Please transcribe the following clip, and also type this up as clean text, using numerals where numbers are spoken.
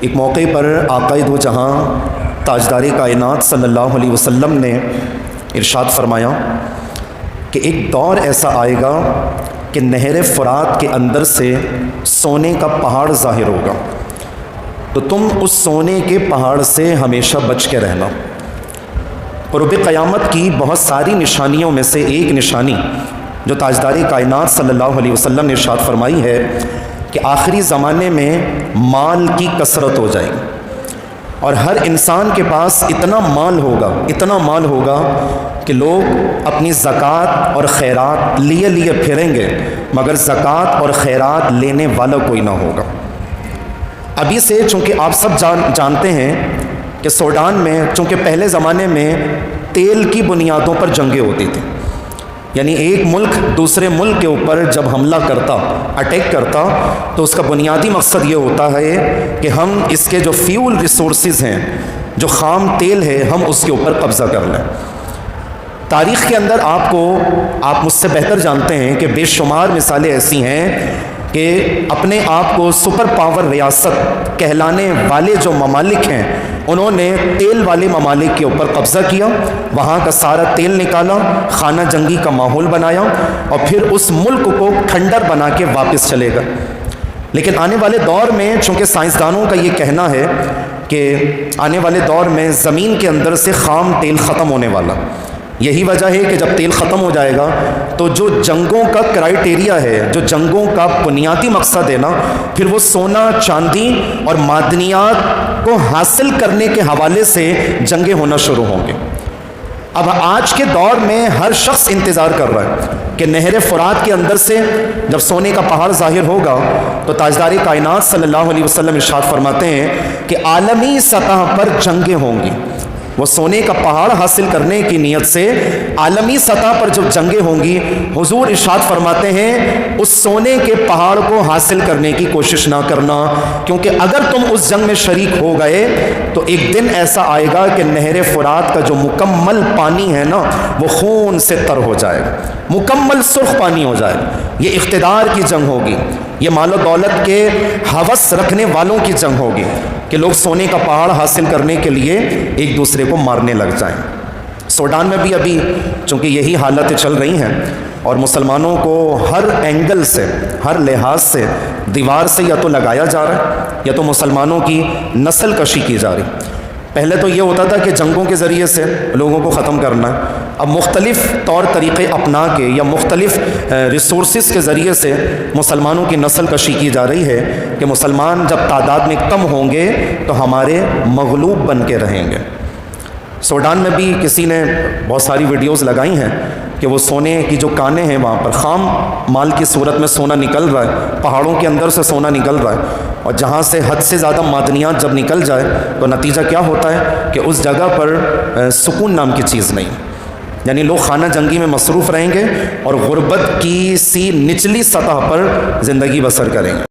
ایک موقع پر آقائے دو جہاں تاجدار کائنات صلی اللہ علیہ وسلم نے ارشاد فرمایا کہ ایک دور ایسا آئے گا کہ نہر فرات کے اندر سے سونے کا پہاڑ ظاہر ہوگا، تو تم اس سونے کے پہاڑ سے ہمیشہ بچ کے رہنا۔ قرب قیامت کی بہت ساری نشانیوں میں سے ایک نشانی جو تاجدار کائنات صلی اللہ علیہ وسلم نے ارشاد فرمائی ہے کہ آخری زمانے میں مال کی کثرت ہو جائے گی، اور ہر انسان کے پاس اتنا مال ہوگا کہ لوگ اپنی زکوٰۃ اور خیرات لیے پھریں گے، مگر زکوٰۃ اور خیرات لینے والا کوئی نہ ہوگا۔ ابھی سے چونکہ آپ سب جانتے ہیں کہ سوڈان میں چونکہ پہلے زمانے میں تیل کی بنیادوں پر جنگیں ہوتی تھیں، یعنی ایک ملک دوسرے ملک کے اوپر جب حملہ کرتا، اٹیک کرتا، تو اس کا بنیادی مقصد یہ ہوتا ہے کہ ہم اس کے جو فیول ریسورسز ہیں، جو خام تیل ہے، ہم اس کے اوپر قبضہ کر لیں۔ تاریخ کے اندر آپ مجھ سے بہتر جانتے ہیں کہ بے شمار مثالیں ایسی ہیں کہ اپنے آپ کو سپر پاور ریاست کہلانے والے جو ممالک ہیں، انہوں نے تیل والے ممالک کے اوپر قبضہ کیا، وہاں کا سارا تیل نکالا، خانہ جنگی کا ماحول بنایا، اور پھر اس ملک کو کھنڈر بنا کے واپس چلے گا۔ لیکن آنے والے دور میں چونکہ سائنسدانوں کا یہ کہنا ہے کہ آنے والے دور میں زمین کے اندر سے خام تیل ختم ہونے والا، یہی وجہ ہے کہ جب تیل ختم ہو جائے گا تو جو جنگوں کا کرائٹیریا ہے، جو جنگوں کا بنیادی مقصد ہے نا، پھر وہ سونا، چاندی اور معدنیات کو حاصل کرنے کے حوالے سے جنگیں ہونا شروع ہوں گے۔ اب آج کے دور میں ہر شخص انتظار کر رہا ہے کہ نہر فرات کے اندر سے جب سونے کا پہاڑ ظاہر ہوگا تو تاجدار کائنات صلی اللہ علیہ وسلم ارشاد فرماتے ہیں کہ عالمی سطح پر جنگیں ہوں گی۔ وہ سونے کا پہاڑ حاصل کرنے کی نیت سے عالمی سطح پر جب جنگیں ہوں گی، حضور ارشاد فرماتے ہیں اس سونے کے پہاڑ کو حاصل کرنے کی کوشش نہ کرنا، کیونکہ اگر تم اس جنگ میں شریک ہو گئے تو ایک دن ایسا آئے گا کہ نہر فرات کا جو مکمل پانی ہے نا، وہ خون سے تر ہو جائے گا، مکمل سرخ پانی ہو جائے گا۔ یہ اقتدار کی جنگ ہوگی، یہ مال و دولت کے ہوس رکھنے والوں کی جنگ ہوگی کہ لوگ سونے کا پہاڑ حاصل کرنے کے لیے ایک دوسرے کو مارنے لگ جائیں۔ سوڈان میں بھی ابھی چونکہ یہی حالتیں چل رہی ہیں، اور مسلمانوں کو ہر اینگل سے، ہر لحاظ سے دیوار سے یا تو لگایا جا رہا ہے یا تو مسلمانوں کی نسل کشی کی جا رہی۔ پہلے تو یہ ہوتا تھا کہ جنگوں کے ذریعے سے لوگوں کو ختم کرنا ہے، اب مختلف طور طریقے اپنا کے یا مختلف ریسورسز کے ذریعے سے مسلمانوں کی نسل کشی کی جا رہی ہے کہ مسلمان جب تعداد میں کم ہوں گے تو ہمارے مغلوب بن کے رہیں گے۔ سوڈان میں بھی کسی نے بہت ساری ویڈیوز لگائی ہیں کہ وہ سونے کی جو کانیں ہیں، وہاں پر خام مال کی صورت میں سونا نکل رہا ہے، پہاڑوں کے اندر سے سونا نکل رہا ہے، اور جہاں سے حد سے زیادہ معدنیات جب نکل جائے تو نتیجہ کیا ہوتا ہے کہ اس جگہ پر سکون نام کی چیز نہیں، یعنی لوگ خانہ جنگی میں مصروف رہیں گے اور غربت کی سی نچلی سطح پر زندگی بسر کریں گے۔